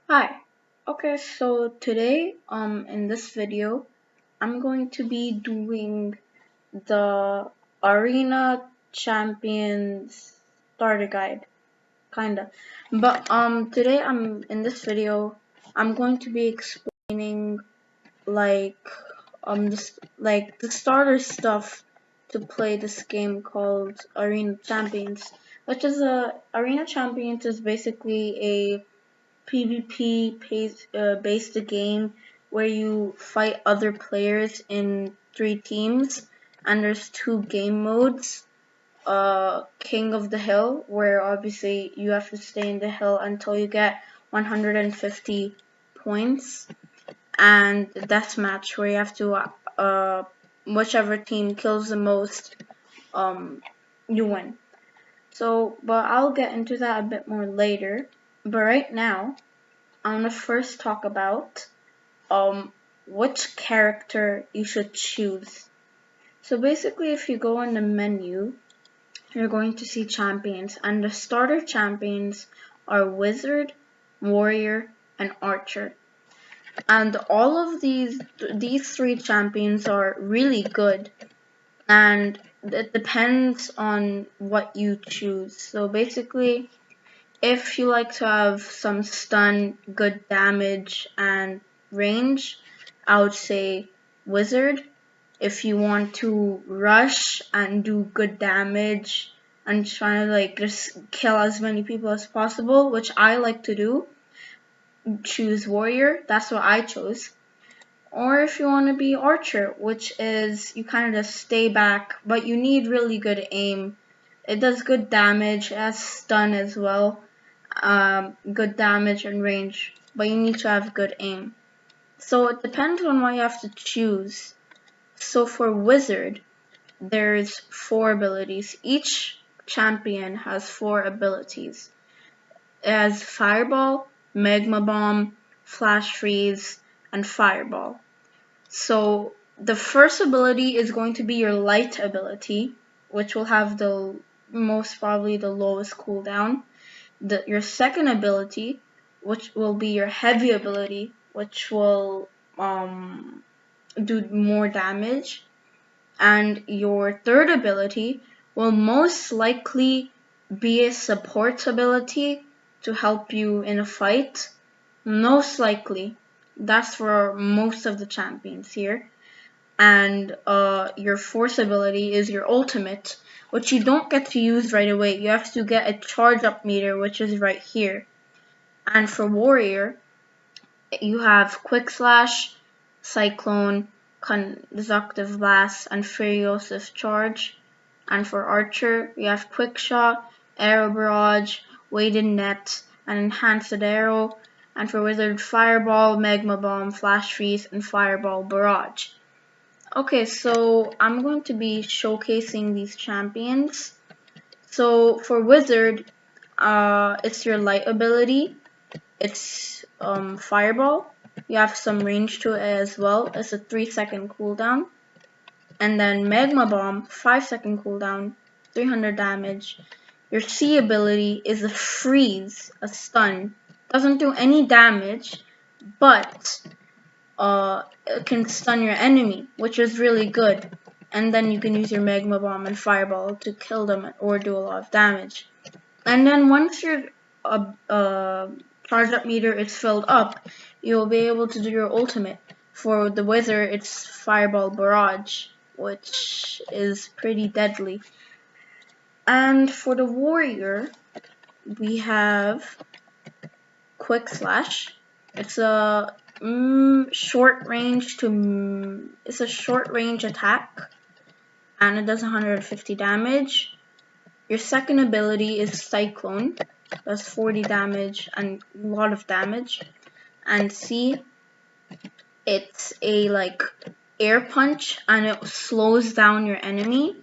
Hi. Okay, so today, in this video, I'm going to be doing the Arena Champions starter guide, kinda. But today in this video, I'm going to be explaining like the starter stuff to play this game called Arena Champions, which is Arena Champions is basically a PvP based game where you fight other players in 3 teams, and there's 2 game modes. King of the Hill, where obviously you have to stay in the hill until you get 150 points, and Deathmatch, where you have to whichever team kills the most, you win. But I'll get into that a bit more later. But right now, I want to first talk about which character you should choose. So basically, if you go on the menu, you're going to see champions, and the starter champions are Wizard, Warrior, and Archer. And all of these 3 champions are really good, and it depends on what you choose. So basically, if you like to have some stun, good damage, and range, I would say Wizard. If you want to rush and do good damage and try to just kill as many people as possible, which I like to do, choose Warrior. That's what I chose. Or if you want to be Archer, which is you kind of just stay back, but you need really good aim. It does good damage, it has stun as well, good damage and range, but you need to have good aim. So it depends on what you have to choose. So for Wizard, there's 4 abilities. Each champion has 4 abilities. It has Fireball, Magma Bomb, Flash Freeze, and Fireball. So the first ability is going to be your light ability, which will have the most probably the lowest cooldown. Your second ability, which will be your heavy ability, which will do more damage. And your third ability will most likely be a support ability to help you in a fight. Most likely. That's for most of the champions here. And your fourth ability is your ultimate, which you don't get to use right away. You have to get a charge up meter, which is right here. And for Warrior, you have Quick Slash, Cyclone, Conductive Blast, and Furiosive Charge. And for Archer, you have Quick Shot, Arrow Barrage, Weighted Net, and Enhanced Arrow. And for Wizard, Fireball, Magma Bomb, Flash Freeze, and Fireball Barrage. Okay, so I'm going to be showcasing these champions. So for Wizard, it's your light ability. It's Fireball. You have some range to it as well. It's a 3-second cooldown. And then Magma Bomb, 5-second cooldown, 300 damage. Your C ability is a freeze, a stun. Doesn't do any damage, but it can stun your enemy, which is really good. And then you can use your Magma Bomb and Fireball to kill them or do a lot of damage. And then once your charge up meter is filled up, you'll be able to do your ultimate. For the Wizard, it's Fireball Barrage, which is pretty deadly. And for the Warrior, we have Quick Slash. It's a short range attack, and it does 150 damage. Your second ability is Cyclone. Does 40 damage and a lot of damage. And C, it's a air punch, and it slows down your enemy.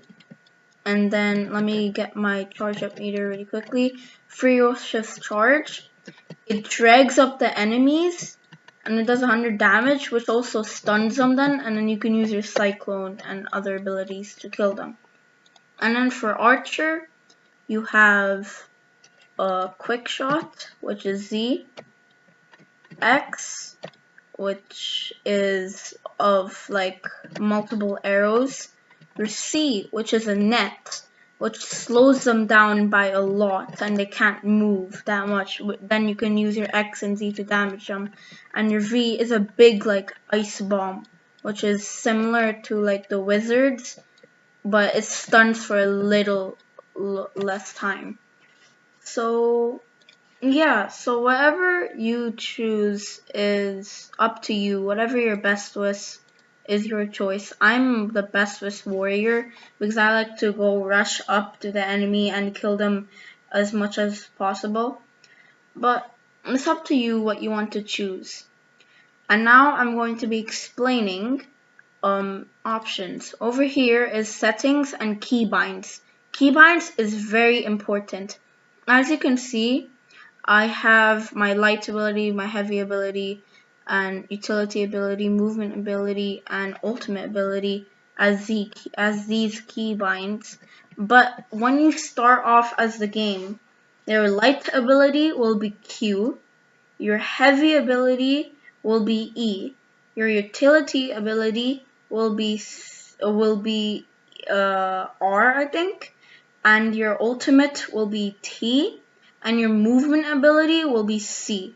And then let me get my charge up meter really quickly. Ferocious Charge. It drags up the enemies, and it does 100 damage, which also stuns them then, and then you can use your Cyclone and other abilities to kill them. And then for Archer, you have a Quick Shot, which is Z. X, which is of like multiple arrows. Your C, which is a net, which slows them down by a lot and they can't move that much. Then you can use your X and Z to damage them. And your V is a big like ice bomb, which is similar to like the wizards, but it stuns for a little less time. So yeah, so whatever you choose is up to you. Whatever your best wish is your choice. I'm the best wish warrior because I like to go rush up to the enemy and kill them as much as possible. But it's up to you what you want to choose. And now I'm going to be explaining options. Over here is settings and keybinds. Keybinds is very important. As you can see, I have my light ability, my heavy ability, and utility ability, movement ability, and ultimate ability as these keybinds. But when you start off as the game, your light ability will be Q, your heavy ability will be E, your utility ability will be R, I think, and your ultimate will be T, and your movement ability will be C.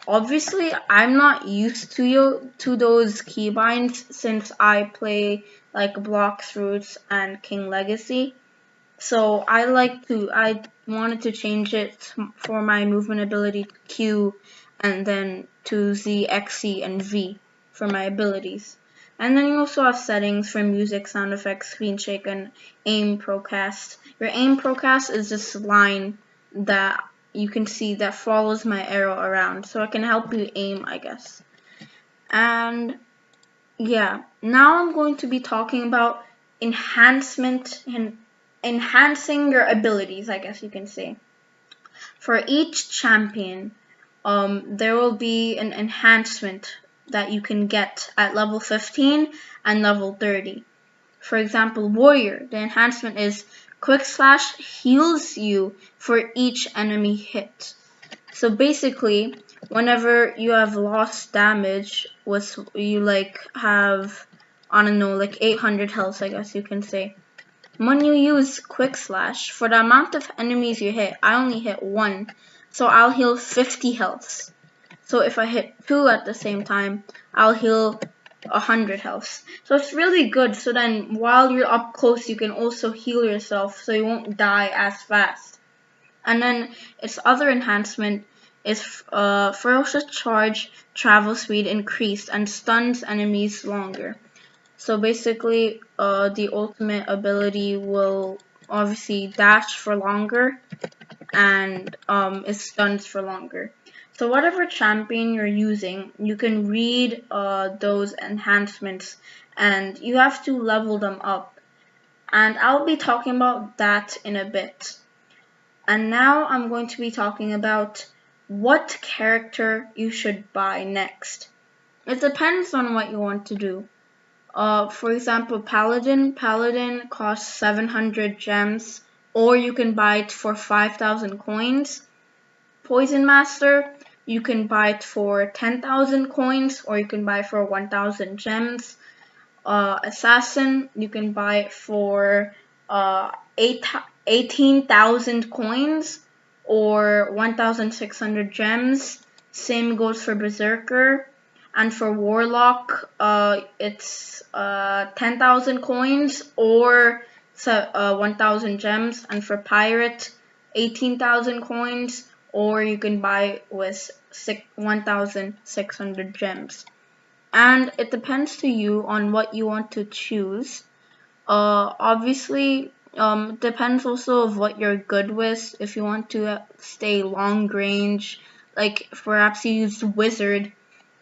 Obviously, I'm not used to those keybinds since I play like Blox Fruits and King Legacy. So I wanted to change it for my movement ability to Q and then to Z, X, C, and V for my abilities. And then you also have settings for music, sound effects, screen shake, and aim procast. Your aim procast is this line that you can see that follows my arrow around, so it can help you aim, I guess. And yeah, now I'm going to be talking about enhancement and enhancing your abilities, I guess you can say. For each champion, there will be an enhancement that you can get at level 15 and level 30. For example, Warrior, the enhancement is Quick Slash heals you for each enemy hit. So basically, whenever you have lost damage, you like have, I don't know, like 800 health, I guess you can say. When you use Quick Slash, for the amount of enemies you hit, I only hit 1, so I'll heal 50 health. So if I hit 2 at the same time, I'll heal 100 health. So it's really good, so then while you're up close, you can also heal yourself so you won't die as fast. And then its other enhancement is Ferocious Charge, travel speed increased, and stuns enemies longer. So basically, the ultimate ability will obviously dash for longer and it stuns for longer. So whatever champion you're using, you can read those enhancements and you have to level them up. And I'll be talking about that in a bit. And now I'm going to be talking about what character you should buy next. It depends on what you want to do. For example, Paladin costs 700 gems, or you can buy it for 5,000 coins. Poison Master, you can buy it for 10,000 coins, or you can buy it for 1,000 gems. Assassin, you can buy it for 18,000 coins or 1,600 gems. Same goes for Berserker. And for Warlock, it's 10,000 coins or 1,000 gems. And for Pirate, 18,000 coins, or you can buy with 1,600 gems. And it depends to you on what you want to choose. Obviously, it depends also of what you're good with. If you want to stay long range, like perhaps you use Wizard,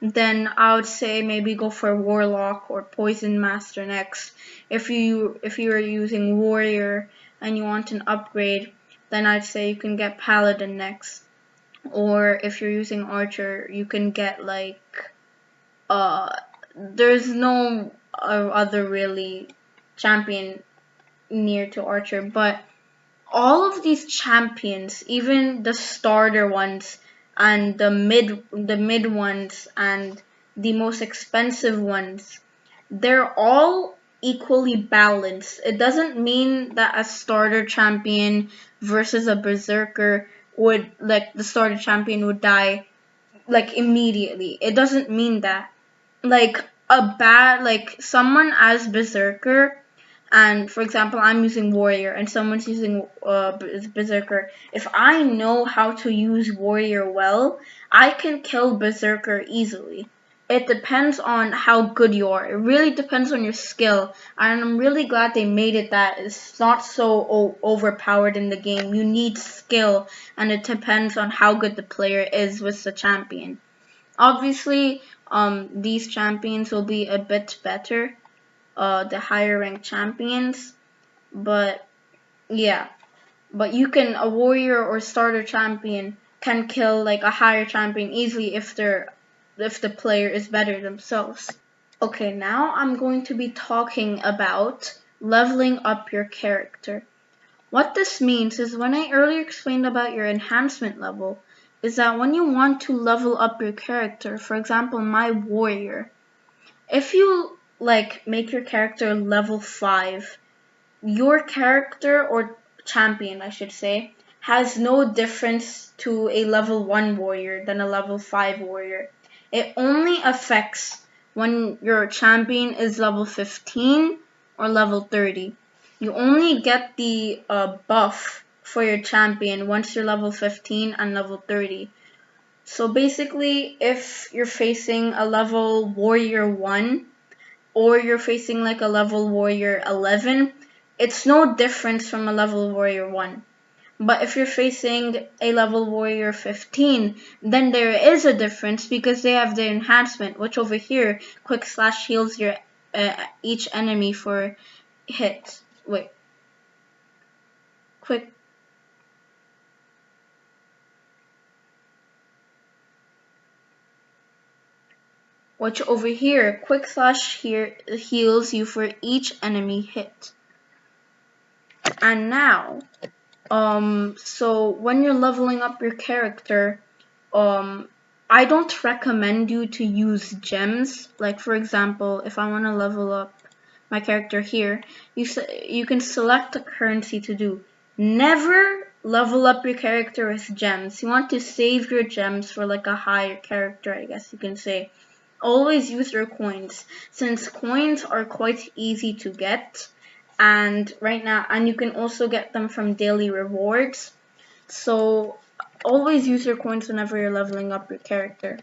then I would say maybe go for Warlock or Poison Master next. If you are using Warrior and you want an upgrade, then I'd say you can get Paladin next. Or if you're using Archer, you can get like there's no other really champion near to Archer, but all of these champions, even the starter ones, and the mid ones and the most expensive ones, they're all equally balanced. It doesn't mean that a starter champion versus a berserker would, like, the starter champion would die like immediately. It doesn't mean that. Like, someone as berserker, and for example I'm using warrior and someone's using berserker. If I know how to use warrior well, I can kill berserker easily. It depends on how good you are. It really depends on your skill, and I'm really glad they made it that it's not so overpowered in the game. You need skill, and it depends on how good the player is with the champion. Obviously, these champions will be a bit better, the higher ranked champions, but yeah. But a warrior or starter champion can kill like a higher champion easily if the player is better themselves. Okay, now I'm going to be talking about leveling up your character. What this means is, when I earlier explained about your enhancement level, is that when you want to level up your character, for example, my warrior, if you like make your character level 5, your character, or champion I should say, has no difference to a level 1 warrior than a level 5 warrior. It only affects when your champion is level 15 or level 30. You only get the buff for your champion once you're level 15 and level 30. So basically, if you're facing a level warrior 1, or you're facing like a level warrior 11, it's no difference from a level warrior 1. But if you're facing a level warrior 15, then there is a difference, because they have the enhancement, which over here quick slash heals your each enemy for hit. Wait. Quick. Which over here, quick slash here heals you for each enemy hit. And now, so when you're leveling up your character, I don't recommend you to use gems. Like, for example, if I want to level up my character here, you can select a currency to do. Never level up your character with gems. You want to save your gems for like a higher character, I guess you can say. Always use your coins, since coins are quite easy to get, and you can also get them from daily rewards. So always use your coins whenever you're leveling up your character.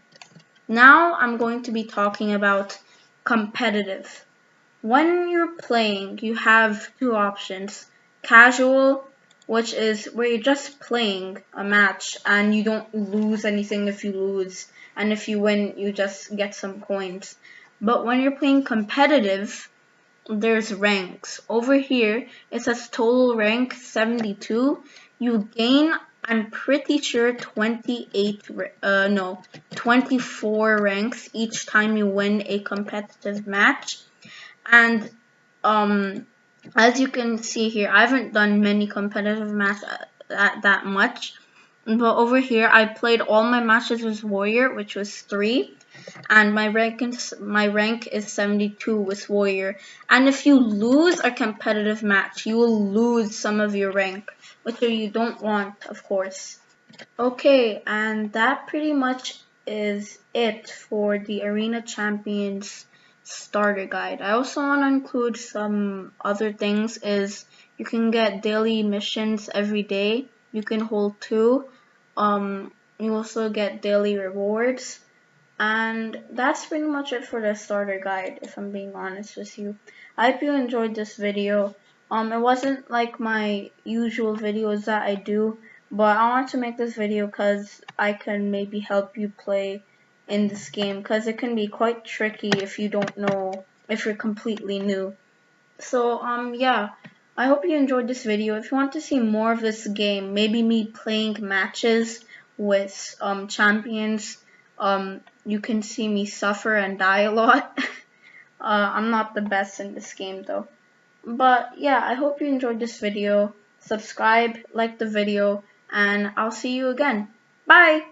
Now I'm going to be talking about competitive. When you're playing, you have two options. Casual, which is where you're just playing a match and you don't lose anything if you lose, and if you win, you just get some coins. But when you're playing competitive, there's ranks. Over here, it says total rank 72. You gain, I'm pretty sure, 24 ranks each time you win a competitive match. And as you can see here, I haven't done many competitive matches that much, but over here I played all my matches with warrior, which was 3, and my rank is 72 with warrior. And if you lose a competitive match, you will lose some of your rank, which you don't want, of course. Okay, and that pretty much is it for the Arena Champions starter guide. I also want to include some other things. Is you can get daily missions every day. You can hold 2. You also get daily rewards. And that's pretty much it for the starter guide, if I'm being honest with you. I hope you enjoyed this video. It wasn't like my usual videos that I do, but I want to make this video because I can maybe help you play in this game, because it can be quite tricky if you don't know, if you're completely new. So yeah, I hope you enjoyed this video. If you want to see more of this game, maybe me playing matches with champions, you can see me suffer and die a lot. I'm not the best in this game though. But yeah, I hope you enjoyed this video. Subscribe, like the video, and I'll see you again. Bye!